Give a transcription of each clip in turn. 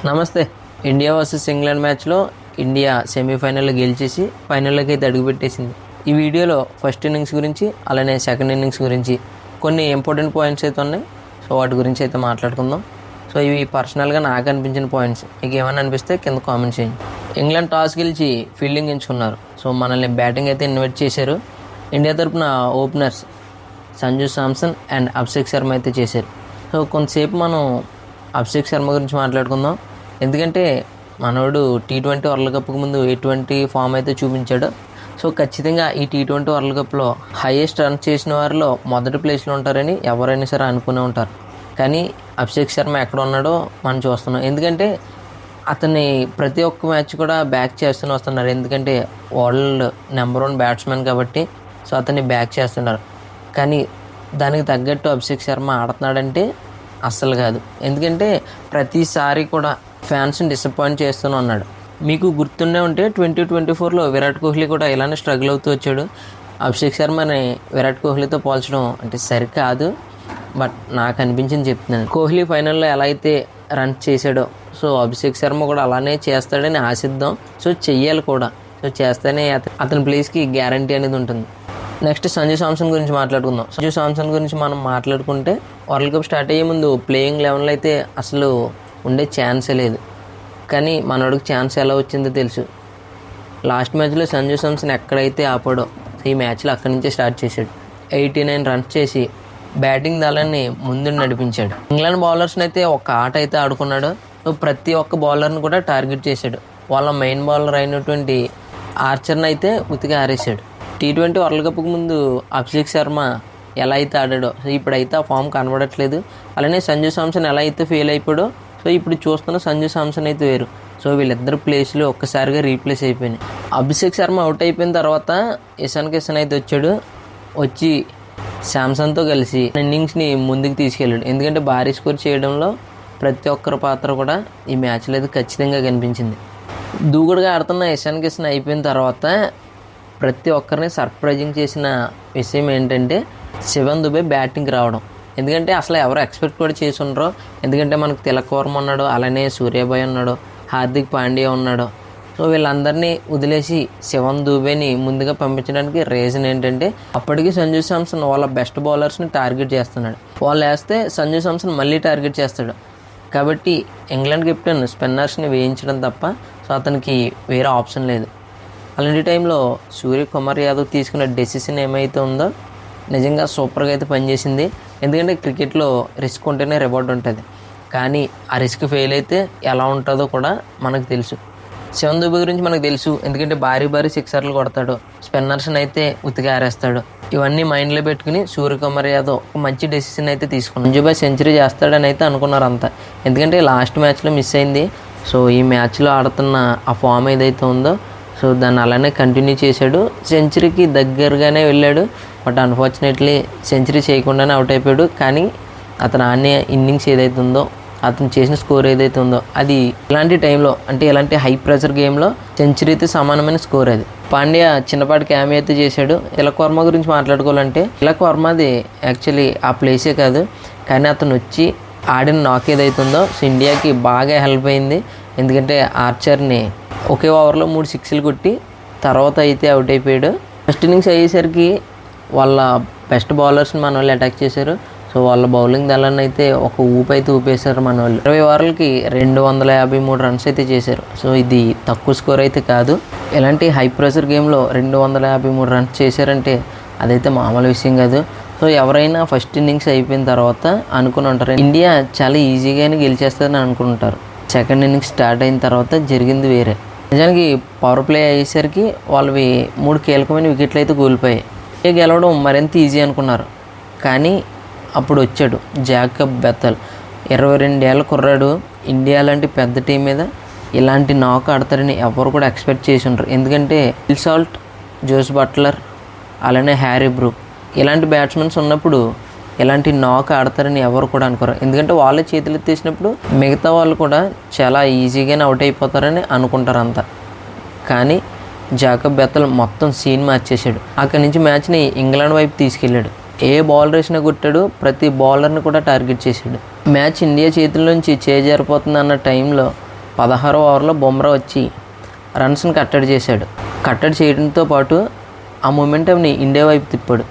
నమస్తే. India versus England మ్యాచ్లో India సెమీఫైనల్లో గెలిచేసి ఫైనల్లోకి అయితే అడుగుపెట్టేసింది. ఈ వీడియోలో ఫస్ట్ ఇన్నింగ్స్ గురించి అలానే సెకండ్ ఇన్నింగ్స్ గురించి కొన్ని ఇంపార్టెంట్ పాయింట్స్ అయితే ఉన్నాయి. సో వాటి గురించి అయితే మాట్లాడుకుందాం. సో ఇవి పర్సనల్గా నాకు అనిపించిన పాయింట్స్. మీకు ఏమైనా అనిపిస్తే కింద కామెంట్ చేయండి. ఇంగ్లాండ్ టాస్ గెలిచి ఫీల్డింగ్ ఎంచుకున్నారు. సో మనల్ని బ్యాటింగ్ అయితే ఇన్వైట్ చేశారు. ఇండియా తరపున ఓపెనర్స్ సంజు శాంసన్ అండ్ అభిషేక్ శర్మ అయితే చేశారు. సో కొంతసేపు మనం అభిషేక్ శర్మ గురించి మాట్లాడుకుందాం. ఎందుకంటే మనోడు T20 వరల్డ్ కప్కి ముందు ఎటువంటి ఫామ్ అయితే చూపించాడు. సో ఖచ్చితంగా ఈ T20 వరల్డ్ కప్లో హైయెస్ట్ రన్ చేసిన వారిలో మొదటి ప్లేస్లో ఉంటారని ఎవరైనా సరే అనుకునే ఉంటారు. కానీ అభిషేక్ శర్మ ఎక్కడ ఉన్నాడో మనం చూస్తున్నాం. ఎందుకంటే అతన్ని ప్రతి ఒక్క మ్యాచ్ కూడా బ్యాక్ చేస్తూనే వస్తున్నారు. ఎందుకంటే వరల్డ్ నెంబర్ 1 బ్యాట్స్మెన్ కాబట్టి సో అతన్ని బ్యాక్ చేస్తున్నారు. కానీ దానికి తగ్గట్టు అభిషేక్ శర్మ ఆడుతున్నాడంటే అస్సలు కాదు. ఎందుకంటే ప్రతిసారి కూడా ఫ్యాన్స్ని డిసప్పాయింట్ చేస్తూనే ఉన్నాడు. మీకు గుర్తుండే ఉంటే 2024లో విరాట్ కోహ్లీ కూడా ఇలానే స్ట్రగుల్ అవుతూ వచ్చాడు. అభిషేక్ శర్మని విరాట్ కోహ్లీతో పోల్చడం అంటే సరికాదు, బట్ నాకు అనిపించింది చెప్తున్నాను. కోహ్లీ ఫైనల్లో ఎలా అయితే రన్ చేశాడో సో అభిషేక్ శర్మ కూడా అలానే చేస్తాడని ఆశిద్దాం. సో చెయ్యాలి కూడా. సో చేస్తేనే అతని ప్లేస్కి గ్యారంటీ అనేది ఉంటుంది. నెక్స్ట్ సంజు శాంసన్ గురించి మాట్లాడుకుందాం. సంజు శాంసన్ గురించి మనం మాట్లాడుకుంటే వరల్డ్ కప్ స్టార్ట్ అయ్యే ముందు ప్లేయింగ్ 11లో అయితే అసలు ఉండే ఛాన్సే లేదు. కానీ మనోడికి ఛాన్స్ ఎలా వచ్చిందో తెలుసు. లాస్ట్ మ్యాచ్లో సంజు శాంసన్ ఎక్కడైతే ఆపాడో ఈ మ్యాచ్లో అక్కడి నుంచే స్టార్ట్ చేశాడు. 89 రన్స్ చేసి బ్యాటింగ్ దళాన్ని ముందు నడిపించాడు. ఇంగ్లాండ్ బౌలర్స్ని అయితే ఒక ఆట అయితే ఆడుకున్నాడు. సో ప్రతి ఒక్క బౌలర్ని కూడా టార్గెట్ చేశాడు. వాళ్ళ మెయిన్ బౌలర్ అయినటువంటి ఆర్చర్ని అయితే ఉతికి ఆరేశాడు. T20 వరల్డ్ కప్కి ముందు అభిషేక్ శర్మ ఎలా అయితే ఆడాడో సో ఇప్పుడైతే ఆ ఫామ్ కనబడట్లేదు. అలానే సంజు శాంసన్ ఎలా అయితే ఫెయిల్ అయిపోయాడో సో ఇప్పుడు చూస్తున్న సంజు శాంసన్ అయితే వేరు. సో వీళ్ళిద్దరు ప్లేస్లు ఒక్కసారిగా రీప్లేస్ అయిపోయినాయి. అభిషేక్ శర్మ అవుట్ అయిపోయిన తర్వాత ఇషాన్ కిషన్ అయితే వచ్చి శాంసన్తో కలిసి ఇన్నింగ్స్ని ముందుకు తీసుకెళ్ళాడు. ఎందుకంటే భారీ స్కోర్ చేయడంలో ప్రతి ఒక్కరి పాత్ర కూడా ఈ మ్యాచ్లో అయితే ఖచ్చితంగా కనిపించింది. దూకుడుగా ఆడుతున్న ఇషాన్ కిషన్ అయిపోయిన తర్వాత ప్రతి ఒక్కరిని సర్ప్రైజింగ్ చేసిన విషయం ఏంటంటే శివన్ దుబే బ్యాటింగ్ రావడం. ఎందుకంటే అసలు ఎవరు ఎక్స్పెక్ట్ కూడా చేసి ఉండరు. ఎందుకంటే మనకు తిలక్ వర్మ ఉన్నాడు, అలానే సూర్యభాయ్ ఉన్నాడు, హార్దిక్ పాండ్యా ఉన్నాడు. సో వీళ్ళందరినీ వదిలేసి శివన్ దుబేని ముందుగా పంపించడానికి రీజన్ ఏంటంటే అప్పటికి సంజు శాంసన్ వాళ్ళ బెస్ట్ బౌలర్స్ని టార్గెట్ చేస్తున్నాడు. వాళ్ళు వేస్తే సంజు శాంసన్ మళ్ళీ టార్గెట్ చేస్తాడు. కాబట్టి ఇంగ్లాండ్ కెప్టెన్ స్పిన్నర్స్ని వేయించడం తప్ప సో అతనికి వేరే ఆప్షన్ లేదు. అలాంటి టైంలో సూర్యకుమార్ యాదవ్ తీసుకున్న డెసిషన్ ఏమైతే ఉందో నిజంగా సూపర్గా అయితే పనిచేసింది. ఎందుకంటే క్రికెట్లో రిస్క్ ఉంటేనే రివార్డ్ ఉంటుంది. కానీ ఆ రిస్క్ ఫెయిల్ అయితే ఎలా ఉంటుందో కూడా మనకు తెలుసు. శివన్ దుబే గురించి మనకు తెలుసు. ఎందుకంటే భారీ సిక్సర్లు కొడతాడు, స్పిన్నర్స్ని అయితే ఉతికి ఆరేస్తాడు. ఇవన్నీ మైండ్లో పెట్టుకుని సూర్యకుమార్ యాదవ్ ఒక మంచి డెసిషన్ అయితే తీసుకున్నాడు. సంజు భాయ్ సెంచరీ చేస్తాడని అయితే అనుకున్నారు అంతా. ఎందుకంటే లాస్ట్ మ్యాచ్లో మిస్ అయింది. సో ఈ మ్యాచ్లో ఆడుతున్న ఆ ఫామ్ ఏదైతే ఉందో సో దాన్ని అలానే కంటిన్యూ చేశాడు. సెంచరీకి దగ్గరగానే వెళ్ళాడు. బట్ అన్ఫార్చునేట్లీ సెంచరీ చేయకుండానే అవుట్ అయిపోయాడు. కానీ అతను ఆడిన ఇన్నింగ్స్ ఏదైతే ఉందో, అతను చేసిన స్కోర్ ఏదైతే ఉందో అది ఇలాంటి టైంలో అంటే ఇలాంటి హై ప్రెషర్ గేమ్లో సెంచరీతో సమానమైన స్కోర్ అది. పాండ్యా చిన్నపాటి క్యామీ అయితే చేశాడు. తిలక్ వర్మ గురించి మాట్లాడుకోవాలంటే తిలక్ వర్మది యాక్చువల్లీ ఆ ప్లేసే కాదు, కానీ అతను వచ్చి ఆడిన నాక్ ఏదైతే ఉందో సో ఇండియాకి బాగా హెల్ప్ అయింది. ఎందుకంటే ఆర్చర్ని ఒకే ఓవర్లో 3 సిక్స్లు కొట్టి తర్వాత అయితే అవుట్ అయిపోయాడు. ఫస్ట్ ఇన్నింగ్స్ అయ్యేసరికి వాళ్ళ బెస్ట్ బౌలర్స్ని మన వాళ్ళు అటాక్ చేశారు. సో వాళ్ళ బౌలింగ్ దళాన్ని అయితే ఒక ఊపు అయితే ఊపేశారు మన వాళ్ళు. 20 ఓవర్లకి 253 రన్స్ అయితే చేశారు. సో ఇది తక్కువ స్కోర్ అయితే కాదు. ఇలాంటి హై ప్రెషర్ గేమ్లో 253 రన్స్ చేశారంటే అదైతే మామూలు విషయం కాదు. సో ఎవరైనా ఫస్ట్ ఇన్నింగ్స్ అయిపోయిన తర్వాత అనుకుని ఉంటారు ఇండియా చాలా ఈజీగానే గెలిచేస్తుందని అనుకుంటారు. సెకండ్ ఇన్నింగ్స్ స్టార్ట్ అయిన తర్వాత జరిగింది వేరే. నిజానికి పవర్ ప్లే అయ్యేసరికి వాళ్ళవి 3 కీలకమైన వికెట్లు అయితే కూలిపోయాయి. గెలవడం మరింత ఈజీ అనుకున్నారు. కానీ అప్పుడు వచ్చాడు జాకబ్ బెథెల్. 22 ఏళ్ళ కుర్రాడు. ఇండియా లాంటి పెద్ద టీం మీద ఇలాంటి నాక్ ఆడతారని ఎవరు కూడా ఎక్స్పెక్ట్ చేసి ఉండరు. ఎందుకంటే విల్ సాల్ట్, జోస్ బట్లర్, అలానే హ్యారీ బ్రూక్ ఇలాంటి బ్యాట్స్మెన్స్ ఉన్నప్పుడు ఇలాంటి నాక్ ఆడతారని ఎవరు కూడా అనుకోరు. ఎందుకంటే వాళ్ళే చేతులు ఎత్తేసినప్పుడు మిగతా వాళ్ళు కూడా చాలా ఈజీగానే అవుట్ అయిపోతారని అనుకుంటారు అంతా. కానీ జాకబ్ బెథెల్ మొత్తం సీన్ మార్చేశాడు. అక్కడి నుంచి మ్యాచ్ని ఇంగ్లాండ్ వైపు తీసుకెళ్ళాడు. ఏ బౌలర్ వేసినా కొట్టాడు, ప్రతి బౌలర్ని కూడా టార్గెట్ చేశాడు. మ్యాచ్ ఇండియా చేతుల నుంచి చేజారిపోతుంది అన్న టైంలో 16వ ఓవర్లో బుమ్రా వచ్చి రన్స్ని కట్టడి చేశాడు. కట్టడి చేయడంతో పాటు ఆ మొమెంటంని ఇండియా వైపు తిప్పాడు.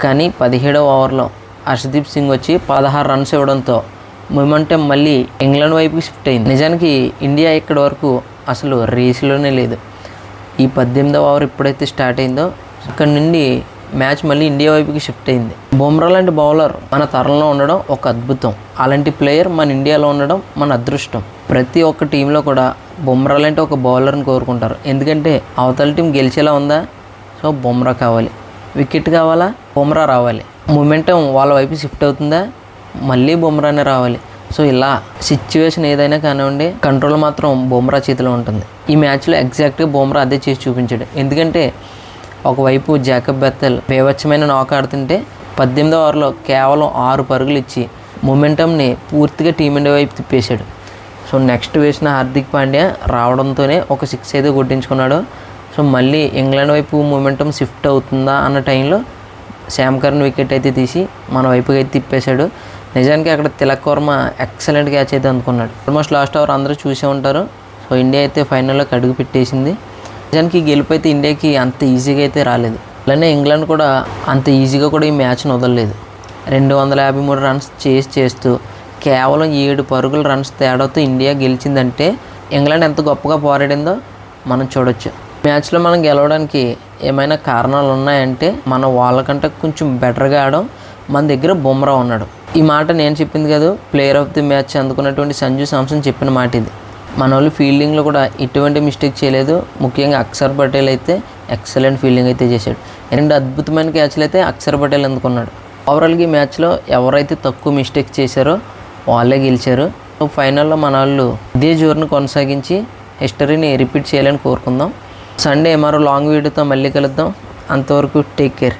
కానీ 17వ ఓవర్లో హర్షదీప్ సింగ్ వచ్చి 16 రన్స్ ఇవ్వడంతో మొమెంటం మళ్ళీ ఇంగ్లాండ్ వైపుకి షిఫ్ట్ అయింది. నిజానికి ఇండియా ఇక్కడి వరకు అసలు రేసులోనే లేదు. ఈ 18వ ఓవర్ ఎప్పుడైతే స్టార్ట్ అయిందో అక్కడ నుండి మ్యాచ్ మళ్ళీ ఇండియా వైపుకి షిఫ్ట్ అయింది. బుమ్రా లాంటి బౌలర్ మన తరంలో ఉండడం ఒక అద్భుతం. అలాంటి ప్లేయర్ మన ఇండియాలో ఉండడం మన అదృష్టం. ప్రతి ఒక్క టీంలో కూడా బుమ్రా లాంటి ఒక బౌలర్ని కోరుకుంటారు. ఎందుకంటే అవతల టీం గెలిచేలా ఉందా, సో బుమ్రా కావాలి. వికెట్ కావాలా, బుమ్రా రావాలి. మొమెంటం వాళ్ళ వైపు షిఫ్ట్ అవుతుందా, మళ్ళీ బుమ్రానే రావాలి. సో ఇలా సిచ్యువేషన్ ఏదైనా కానివ్వండి, కంట్రోల్ మాత్రం బుమ్రా చేతిలో ఉంటుంది. ఈ మ్యాచ్లో ఎగ్జాక్ట్గా బుమ్రా అదే చేసి చూపించాడు. ఎందుకంటే ఒకవైపు జాకబ్ బెత్తెల్ బేవచ్చమైన నాక్ ఆడుతుంటే 18వ ఓవర్లో కేవలం 6 పరుగులు ఇచ్చి మొమెంటంని పూర్తిగా టీమిండియా వైపు తిప్పేశాడు. సో నెక్స్ట్ వేసిన హార్దిక్ పాండ్యా రావడంతోనే ఒక 6 అయితే కొట్టించుకున్నాడు. సో మళ్ళీ ఇంగ్లాండ్ వైపు మొమెంటం షిఫ్ట్ అవుతుందా అన్న టైంలో శామ్ కర్న్ వికెట్ అయితే తీసి మన వైపుకి అయితే తిప్పేశాడు. నిజానికి అక్కడ తిలక్ వర్మ ఎక్సలెంట్ క్యాచ్ అయితే అందుకున్నాడు. ఆల్మోస్ట్ లాస్ట్ ఓవర్ అందరూ చూసే ఉంటారు. సో ఇండియా అయితే ఫైనల్లోకి అడుగు పెట్టేసింది. నిజానికి గెలుపు అయితే ఇండియాకి అంత ఈజీగా అయితే రాలేదు. అలానే ఇంగ్లాండ్ కూడా అంత ఈజీగా కూడా ఈ మ్యాచ్ను వదలలేదు. 253 రన్స్ చేస్తూ కేవలం 7 పరుగుల రన్స్ తేడాతో ఇండియా గెలిచిందంటే ఇంగ్లాండ్ ఎంత గొప్పగా పోరాడిందో మనం చూడొచ్చు. మ్యాచ్లో మనం గెలవడానికి ఏమైనా కారణాలు ఉన్నాయంటే మనం వాళ్ళకంటే కొంచెం బెటర్గా ఆడడం, మన దగ్గర బుమ్రా ఉన్నాడు. ఈ మాట నేను చెప్పింది కాదు, ప్లేయర్ ఆఫ్ ది మ్యాచ్ అందుకున్నటువంటి సంజు శాంసన్ చెప్పిన మాట ఇది. మన వాళ్ళు ఫీల్డింగ్లో కూడా ఎటువంటి మిస్టేక్ చేయలేదు. ముఖ్యంగా అక్షర్ పటేల్ అయితే ఎక్సలెంట్ ఫీల్డింగ్ అయితే చేశాడు. 2 అద్భుతమైన క్యాచ్లు అయితే అక్షర్ పటేల్ అందుకున్నాడు. ఓవరాల్గా ఈ మ్యాచ్లో ఎవరైతే తక్కువ మిస్టేక్ చేశారో వాళ్ళే గెలిచారు. ఫైనల్లో మన వాళ్ళు ఇదే జోరును కొనసాగించి హిస్టరీని రిపీట్ చేయాలని కోరుకుందాం. సండే మరో లాంగ్ వీడియోతో మళ్ళీ కలుద్దాం. అంతవరకు టేక్ కేర్.